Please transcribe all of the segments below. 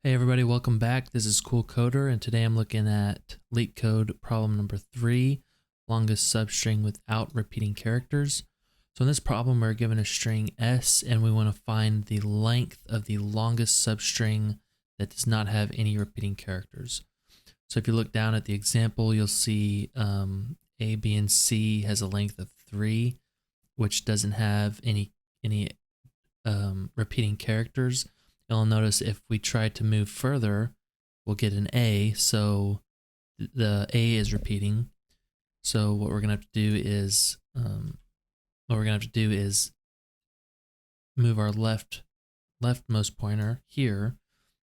Hey everybody, welcome back. This is Cool Coder, and today I'm looking at LeetCode problem number 3, longest substring without repeating characters. So in this problem, we're given a string S, and we want to find the length of the longest substring that does not have any repeating characters. So if you look down at the example, you'll see A, B, and C has a length of 3, which doesn't have any repeating characters. You'll notice if we try to move further, we'll get an A, so the A is repeating. So what we're gonna have to do is move our leftmost pointer here,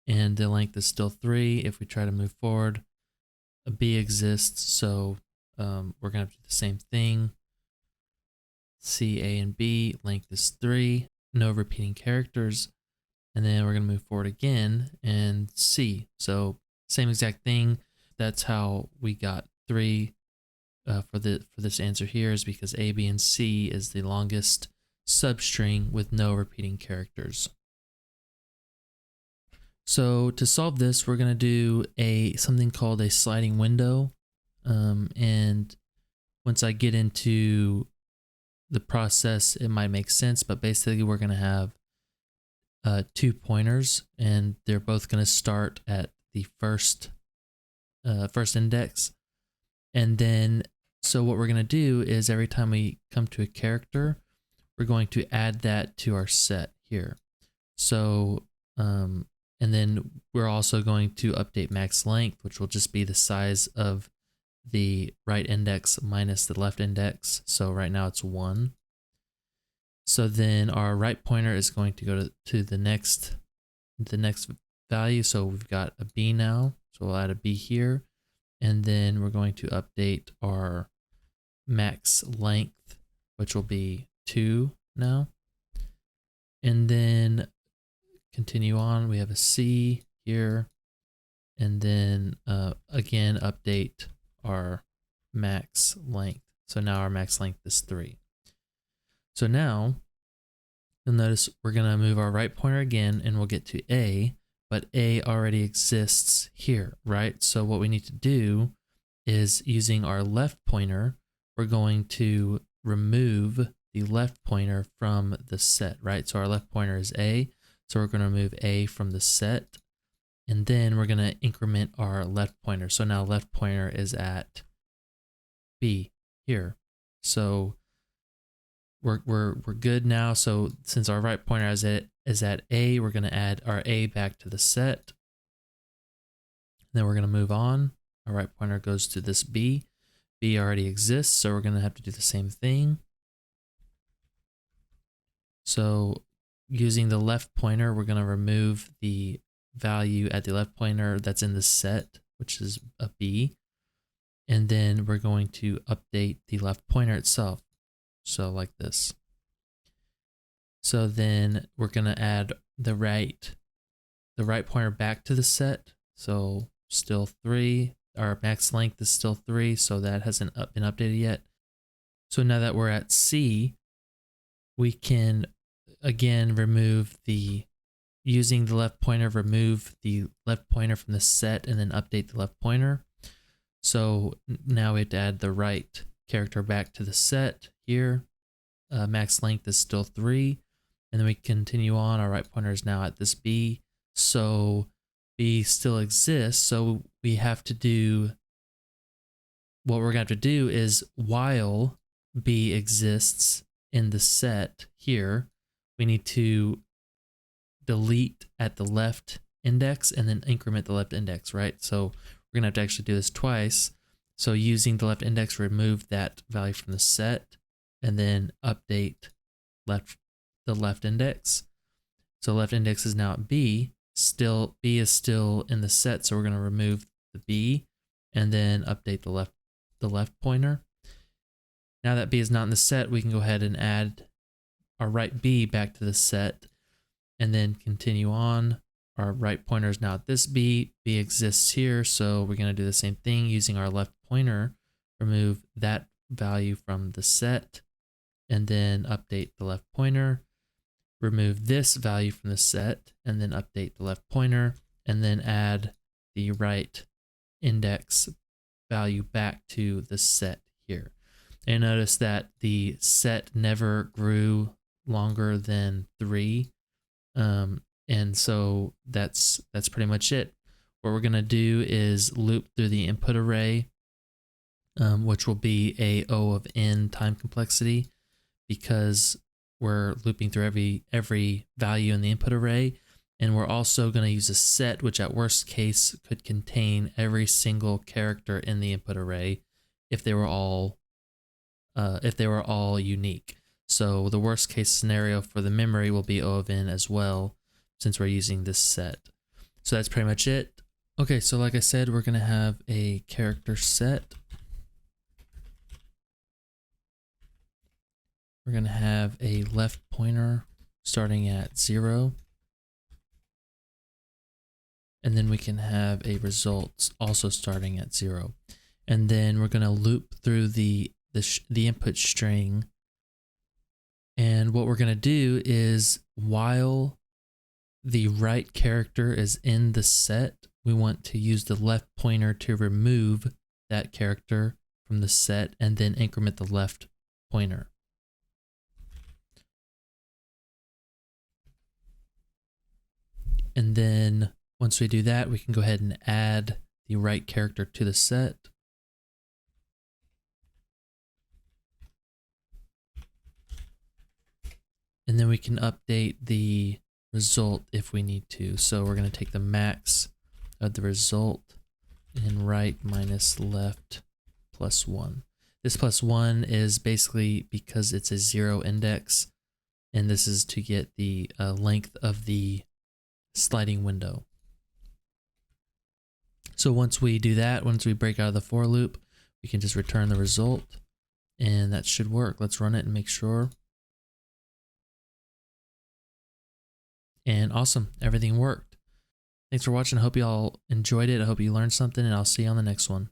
and the length is still 3. If we try to move forward, a B exists, so we're gonna have to do the same thing. C, A, and B, length is 3, no repeating characters. And then we're going to move forward again and C. So same exact thing. That's how we got 3 for this answer here, is because A, B, and C is the longest substring with no repeating characters. So to solve this, we're going to do something called a sliding window. And once I get into the process, it might make sense, but basically we're going to have 2 pointers, and they're both going to start at the first index. And then, so what we're going to do is every time we come to a character, we're going to add that to our set here. So, and then we're also going to update max length, which will just be the size of the right index minus the left index. So right now it's 1. So then our right pointer is going to go to the next value. So we've got a B now. So we'll add a B here. And then we're going to update our max length, which will be 2 now. And then continue on. We have a C here. And then again, update our max length. So now our max length is 3. So now you'll notice we're going to move our right pointer again, and we'll get to A, but A already exists here, right? So what we need to do is, using our left pointer, we're going to remove the left pointer from the set, right? So our left pointer is A, so we're going to remove A from the set, and then we're going to increment our left pointer. So now left pointer is at B here. So we're good now. So since our right pointer is at A, we're going to add our A back to the set. Then we're going to move on. Our right pointer goes to this B. B already exists, so we're going to have to do the same thing. So using the left pointer, we're going to remove the value at the left pointer that's in the set, which is a B. And then we're going to update the left pointer itself. So like this. So then we're going to add the right pointer back to the set. So still 3. Our max length is still 3, so that hasn't been updated yet. So now that we're at C, we can again using the left pointer, remove the left pointer from the set and then update the left pointer. So now we have to add the right character back to the set here. Max length is still 3, and then we continue on. Our right pointer is now at this B, so B still exists. So we have to do, what we're going to have to do is, while B exists in the set here, we need to delete at the left index and then increment the left index, right? So we're going to have to actually do this twice. So using the left index, remove that value from the set and then update the left index. So left index is now at B. B is still in the set, so we're going to remove the B and then update the left pointer. Now that B is not in the set, we can go ahead and add our right B back to the set and then continue on. Our right pointer is now at this B. B exists here, so we're going to do the same thing using our left pointer, remove that value from the set, and then update the left pointer, remove this value from the set, and then update the left pointer, and then add the right index value back to the set here. And notice that the set never grew longer than 3. And so that's pretty much it. What we're gonna do is loop through the input array, which will be a O of n time complexity, because we're looping through every value in the input array. And we're also going to use a set, which at worst case could contain every single character in the input array if they were all unique. So the worst case scenario for the memory will be O of n as well, since we're using this set. So that's pretty much it. Okay, so like I said, we're going to have a character set. We're going to have a left pointer starting at 0. And then we can have a result also starting at 0. And then we're going to loop through the input string. And what we're going to do is, while the right character is in the set, we want to use the left pointer to remove that character from the set and then increment the left pointer. And then once we do that, we can go ahead and add the right character to the set. And then we can update the result if we need to. So we're going to take the max of the result and right minus left plus 1. This plus 1 is basically because it's a 0 index, and this is to get the length of the sliding window. So once we do that, once we break out of the for loop, we can just return the result, and that should work. Let's run it and make sure. And awesome, everything worked. Thanks for watching. I hope you all enjoyed it. I hope you learned something, and I'll see you on the next one.